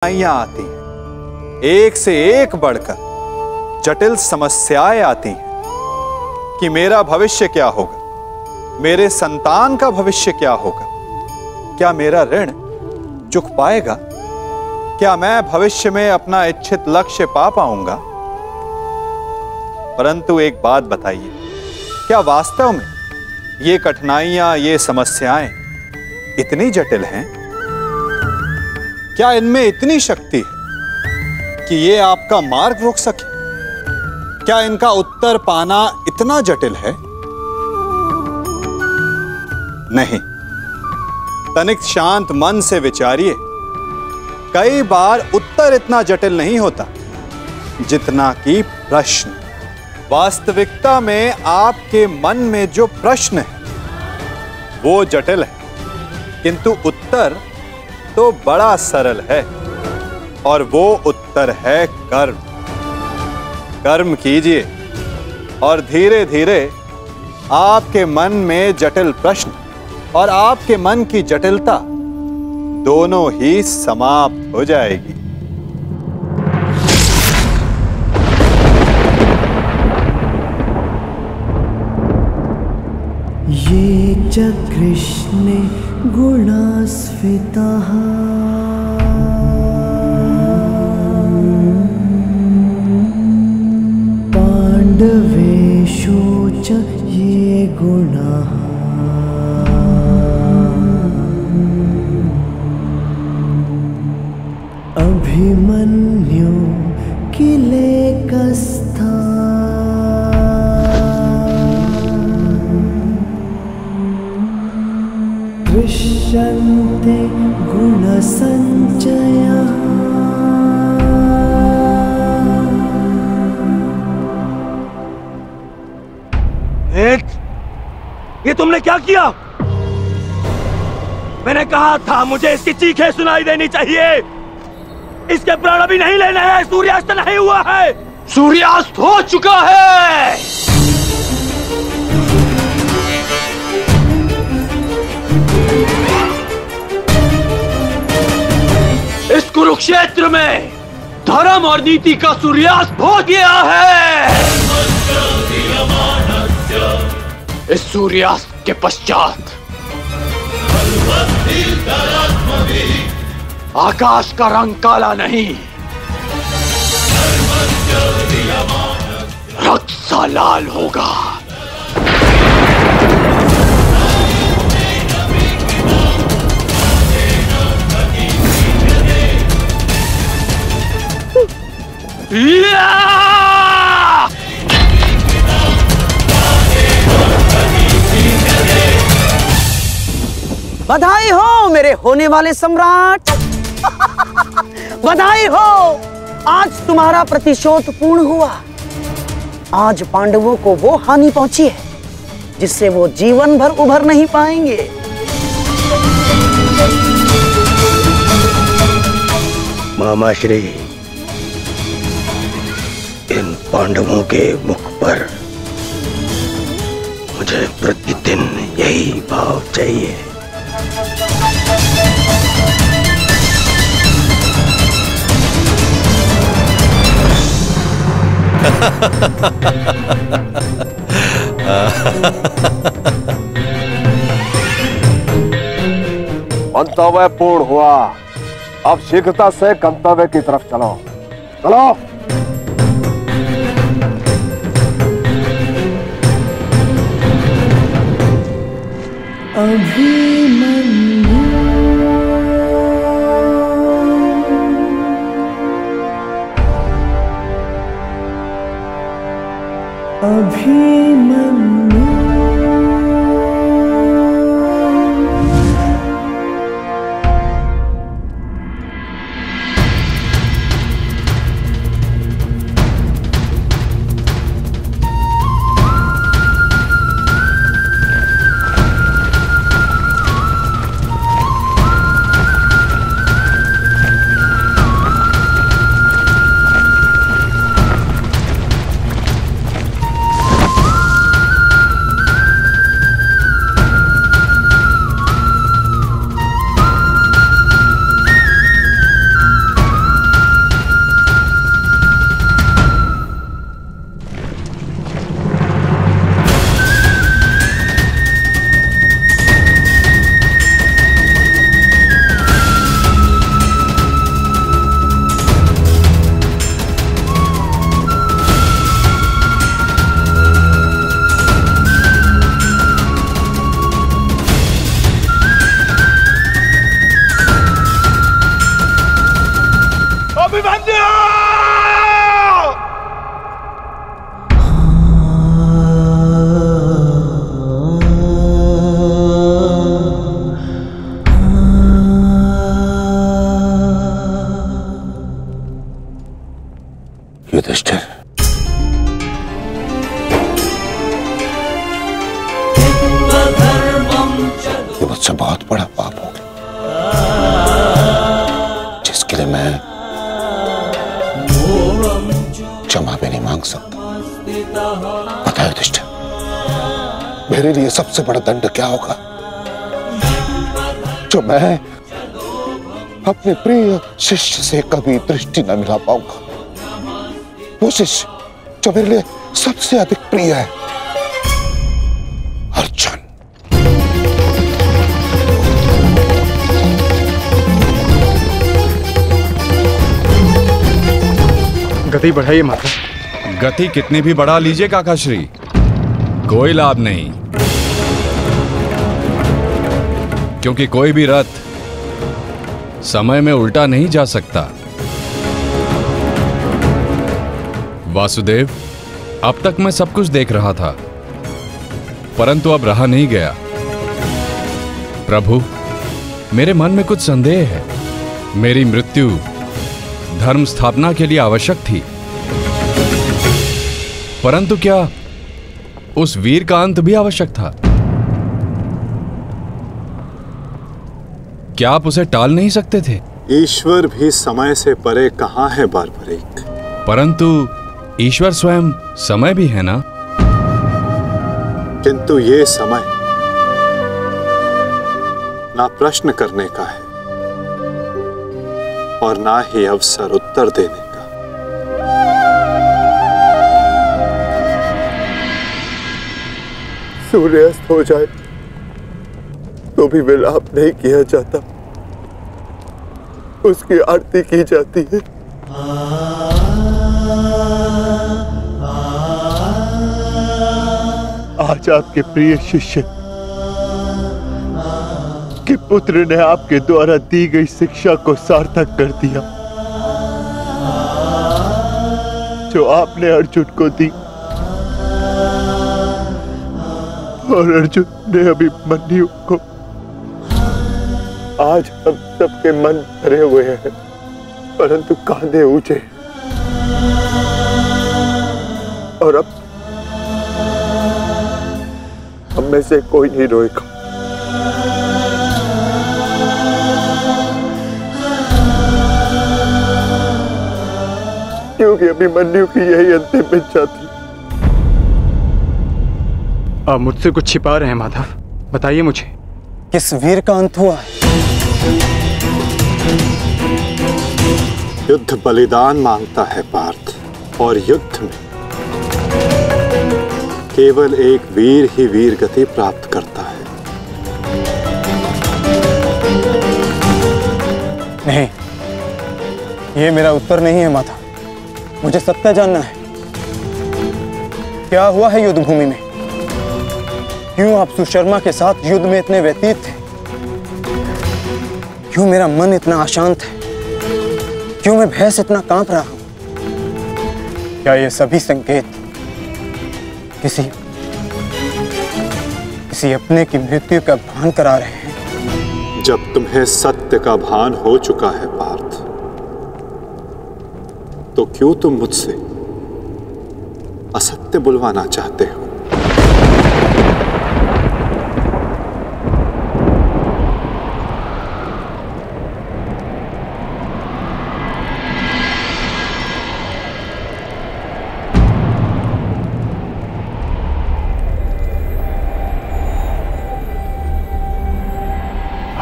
कठिनाइयां आती हैं, एक से एक बढ़कर जटिल समस्याएं आती हैं कि मेरा भविष्य क्या होगा, मेरे संतान का भविष्य क्या होगा, क्या मेरा ऋण चुक पाएगा, क्या मैं भविष्य में अपना इच्छित लक्ष्य पा पाऊंगा। परंतु एक बात बताइए, क्या वास्तव में ये कठिनाइयां, ये समस्याएं इतनी जटिल हैं? क्या इनमें इतनी शक्ति है कि ये आपका मार्ग रोक सके? क्या इनका उत्तर पाना इतना जटिल है? नहीं, तनिक शांत मन से विचारिए। कई बार उत्तर इतना जटिल नहीं होता जितना कि प्रश्न। वास्तविकता में आपके मन में जो प्रश्न है वो जटिल है, किंतु उत्तर तो बड़ा सरल है, और वो उत्तर है कर्म। कर्म कीजिए और धीरे धीरे आपके मन में जटिल प्रश्न और आपके मन की जटिलता दोनों ही समाप्त हो जाएगी। ये च कृष्णे गुणास्फिताः पाण्डवेषु च ये गुणाः अभिमन्यु किलेकस्था दृश्यन्ते गुणसञ्चयः। ये तुमने क्या किया? मैंने कहा था मुझे इसकी चीखें सुनाई देनी चाहिए। इसके प्राण अभी नहीं लेने हैं, सूर्यास्त नहीं हुआ है। सूर्यास्त हो चुका है। इस कुरुक्षेत्र में धर्म और नीति का सूर्यास्त हो गया है। इस सूर्यास्त के पश्चात आकाश का रंग काला नहीं, रक्त सा लाल होगा। बधाई हो मेरे होने वाले सम्राट। बधाई हो, आज तुम्हारा प्रतिशोध पूर्ण हुआ। आज पांडवों को वो हानि पहुंची है जिससे वो जीवन भर उभर नहीं पाएंगे। मामाश्री, इन पांडवों के मुख पर मुझे प्रतिदिन यही भाव चाहिए। मंतव्य पूर्ण हुआ। अब शीघ्रता से गंतव्य की तरफ चलो। चलो। अभिमन्यु अभिमन्यु अभिमन्यु! युधिष्ठिर, ये मुझसे बहुत बड़ा पाप हो गया, जिसके लिए मैं क्षमा भी नहीं मांग सकता। पता है युधिष्ठिर, मेरे लिए सबसे बड़ा दंड क्या होगा? जो मैं अपने प्रिय शिष्य से कभी दृष्टि न मिला पाऊंगा, वो शिष्य जो मेरे लिए सबसे अधिक प्रिय है, अर्जुन। गति बढ़ाइए माता। गति कितनी भी बढ़ा लीजिए काकाश्री, कोई लाभ नहीं, क्योंकि कोई भी रथ समय में उल्टा नहीं जा सकता। वासुदेव, अब तक मैं सब कुछ देख रहा था, परंतु अब रहा नहीं गया। प्रभु, मेरे मन में कुछ संदेह है। मेरी मृत्यु धर्म स्थापना के लिए आवश्यक थी, परंतु क्या उस वीर का अंत भी आवश्यक था? क्या आप उसे टाल नहीं सकते थे? ईश्वर भी समय से परे कहां है बारबरीक। परंतु ईश्वर स्वयं समय भी है ना? किंतु ये समय ना प्रश्न करने का है और ना ही अवसर उत्तर देने का। सूर्यास्त हो जाए तो भी विलाप नहीं किया जाता, उसकी आरती की जाती है। आज आपके प्रिय शिष्य के पुत्र ने आपके द्वारा दी गई शिक्षा को सार्थक कर दिया, जो आपने अर्जुन को दी, और अर्जुन ने अभिमन्यु को। आज हम सबके मन भरे हुए हैं, परंतु कांधे ऊंचे, और अब हम में से कोई नहीं रोएगा। क्योंकि अभिमन्यु की यही अंतिम इच्छा थी। आप मुझसे कुछ छिपा रहे हैं माधव, बताइए मुझे। किस वीर का अंत हुआ है? युद्ध बलिदान मांगता है पार्थ, और युद्ध में केवल एक वीर ही वीर गति प्राप्त करता है। नहीं, ये मेरा उत्तर नहीं है माता। मुझे सत्य जानना है। क्या हुआ है युद्ध भूमि में? क्यों आप सुशर्मा के साथ युद्ध में इतने व्यतीत थे? क्यों मेरा मन इतना अशांत है? क्यों मैं भय से इतना कांप रहा हूं? क्या ये सभी संकेत किसी अपने की मृत्यु का भान करा रहे हैं? जब तुम्हें सत्य का भान हो चुका है पार्थ, तो क्यों तुम मुझसे असत्य बुलवाना चाहते हो?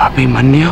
अभिमन्यु,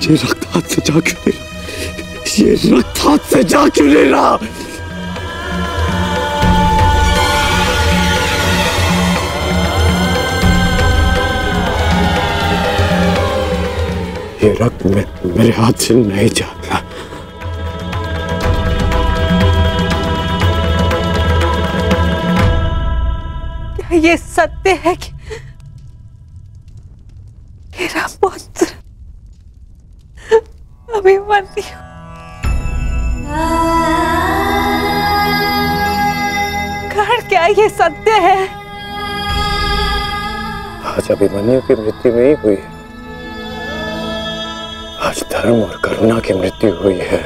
ये रक्त हाथ से जा क्यों नहीं रहा? ये रक्त हाथ से जा क्यों नहीं रहा? ये रक्त मेरे हाथ से नहीं जाता। क्या ये सत्य है कि मेरा पुत्र अभिमन्यु कर्ण, क्या ये सत्य है? आज अभिमन्यु की मृत्यु नहीं हुई है, आज धर्म और करुणा की मृत्यु हुई है।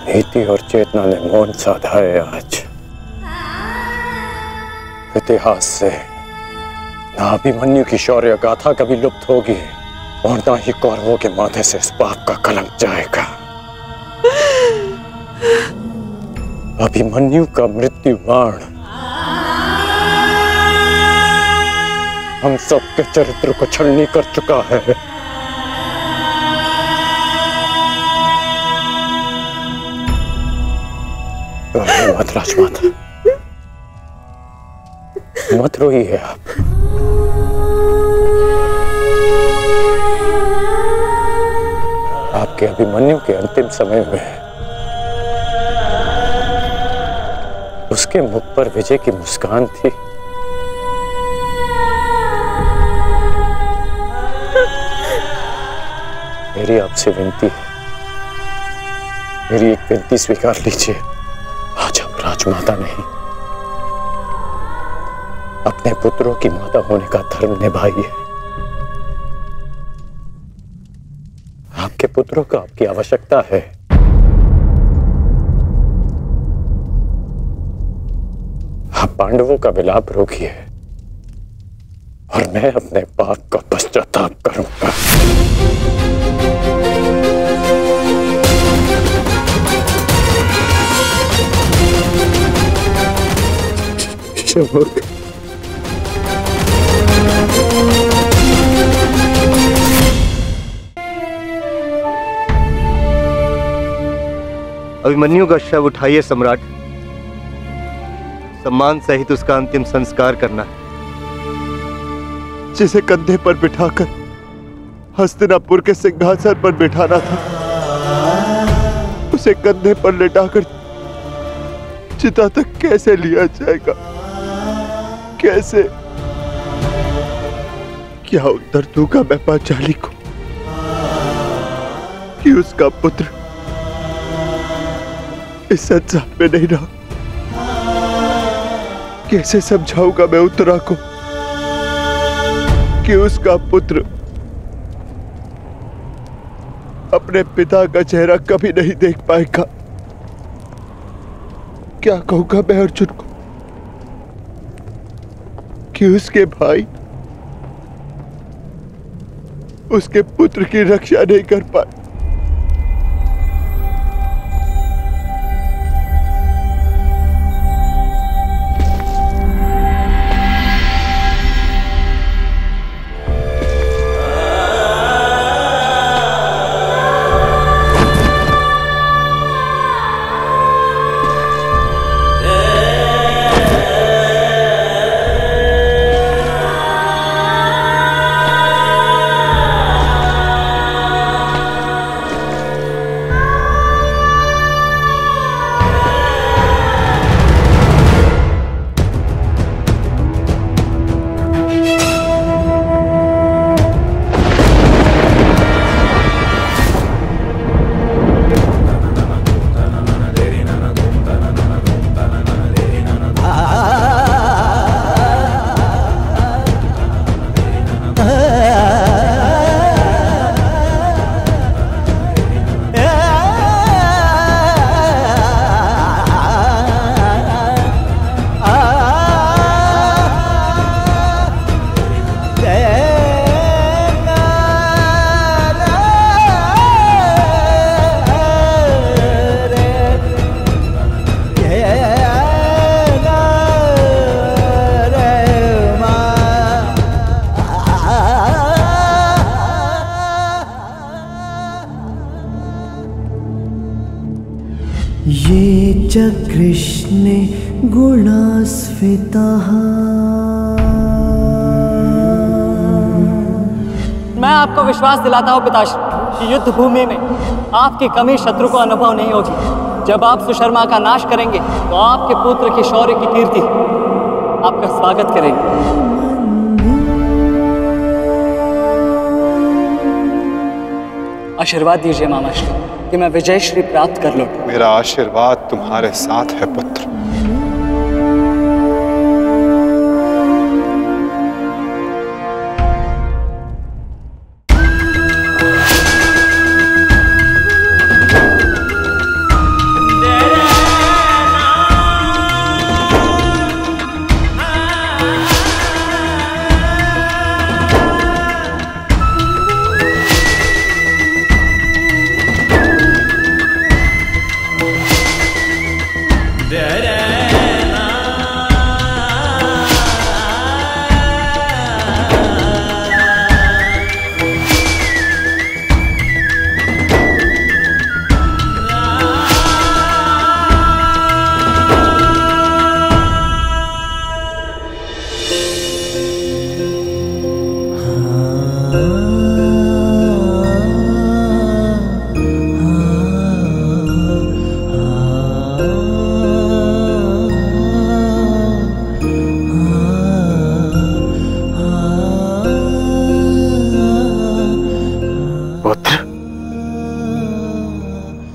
नीति और चेतना ने मौन साधा है। आज इतिहास से ना अभिमन्यु की शौर्य गाथा कभी लुप्त होगी और ना ही कौरवों के माथे से इस पाप का कलंक जाएगा। अभिमन्यु का मृत्यु बाण हम सबके चरित्र को छलनी कर चुका है। मत राजमाता, मत रोइए आप। आपके अभिमन्यु के अंतिम समय में उसके मुख पर विजय की मुस्कान थी। मेरी आपसे विनती है, मेरी एक विनती स्वीकार लीजिए। आज आप राजमाता नहीं, अपने पुत्रों की माता होने का धर्म निभाइए। आपके पुत्रों को आपकी आवश्यकता है। आप पांडवों का विलाप रोकिए और मैं अपने पाप का पश्चाताप करूंगा। अभिमन्यु का शव उठाइए सम्राट, सम्मान सहित उसका अंतिम संस्कार करना है। जिसे कंधे पर बिठाकर हस्तिनापुर के सिंहासन पर बिठाना था, उसे कंधे पर लेटाकर चिता तक कैसे लिया जाएगा? कैसे? क्या उत्तर दूंगा मैं पांचाली को कि उसका पुत्र इस संसार में नहीं रहा? कैसे समझाऊंगा मैं उत्तरा को कि उसका पुत्र अपने पिता का चेहरा कभी नहीं देख पाएगा? क्या कहूंगा मैं अर्जुन को कि उसके भाई उसके पुत्र की रक्षा नहीं कर पाए? च कृष्णे गुणास्फिताः। मैं आपको विश्वास दिलाता हूँ पिताश्री कि युद्ध भूमि में आपकी कमी शत्रु को अनुभव नहीं होगी। जब आप सुशर्मा का नाश करेंगे तो आपके पुत्र की शौर्य की कीर्ति आपका स्वागत करेगी। आशीर्वाद दीजिए मामाश्री कि मैं विजयश्री प्राप्त कर लूं। मेरा आशीर्वाद तुम्हारे साथ है पुत्र।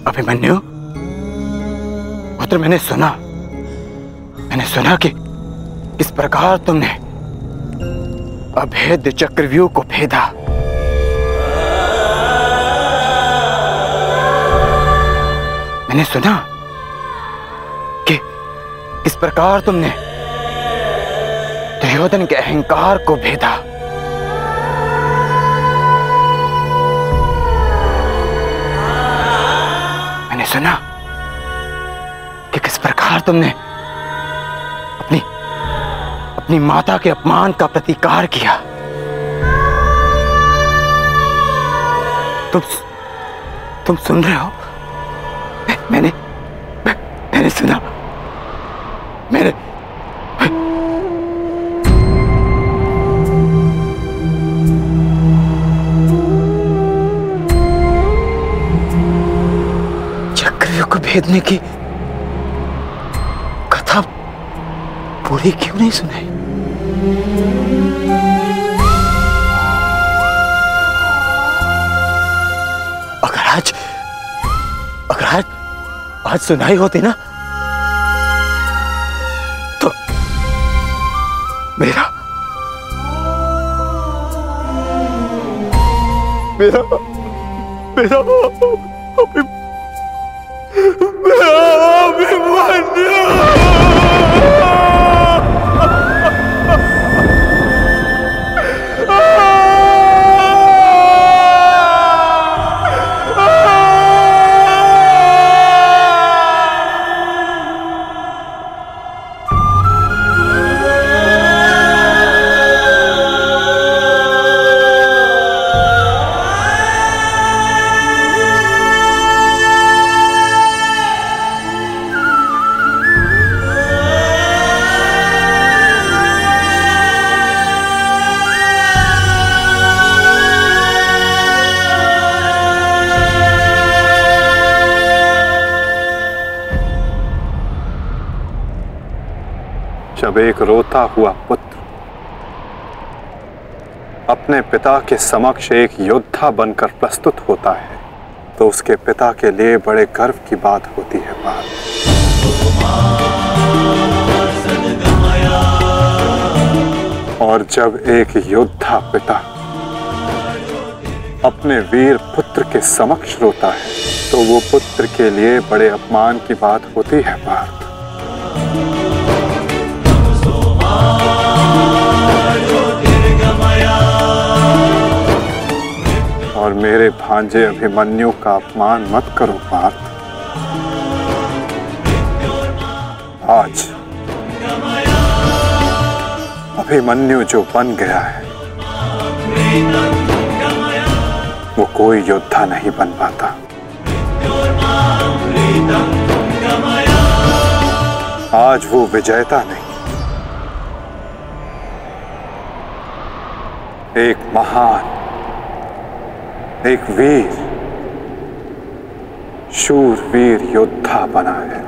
अभिमन्यु पुत्र, मैंने सुना कि किस प्रकार तुमने अभेद्य चक्रव्यूह को भेदा। मैंने सुना कि किस प्रकार तुमने दुर्योधन के अहंकार को भेदा। मैंने सुना कि किस प्रकार तुमने अपनी माता के अपमान का प्रतिकार किया। तुम सुन रहे हो? मैंने सुना। चक्रव्यूह को भेदने की कथा पूरी क्यों नहीं सुनाई? अगर आज सुनाई होती ना तो मेरा जब एक रोता हुआ पुत्र अपने पिता के समक्ष एक योद्धा बनकर प्रस्तुत होता है तो उसके पिता के लिए बड़े गर्व की बात होती है। और जब एक योद्धा पिता अपने वीर पुत्र के समक्ष रोता है तो वो पुत्र के लिए बड़े अपमान की बात होती है। पार्थ, और मेरे भांजे अभिमन्यु का अपमान मत करो पार्थ। आज अभिमन्यु जो बन गया है वो कोई योद्धा नहीं बन पाता। आज वो विजेता नहीं, एक महान, एक वीर, शूरवीर योद्धा बना है।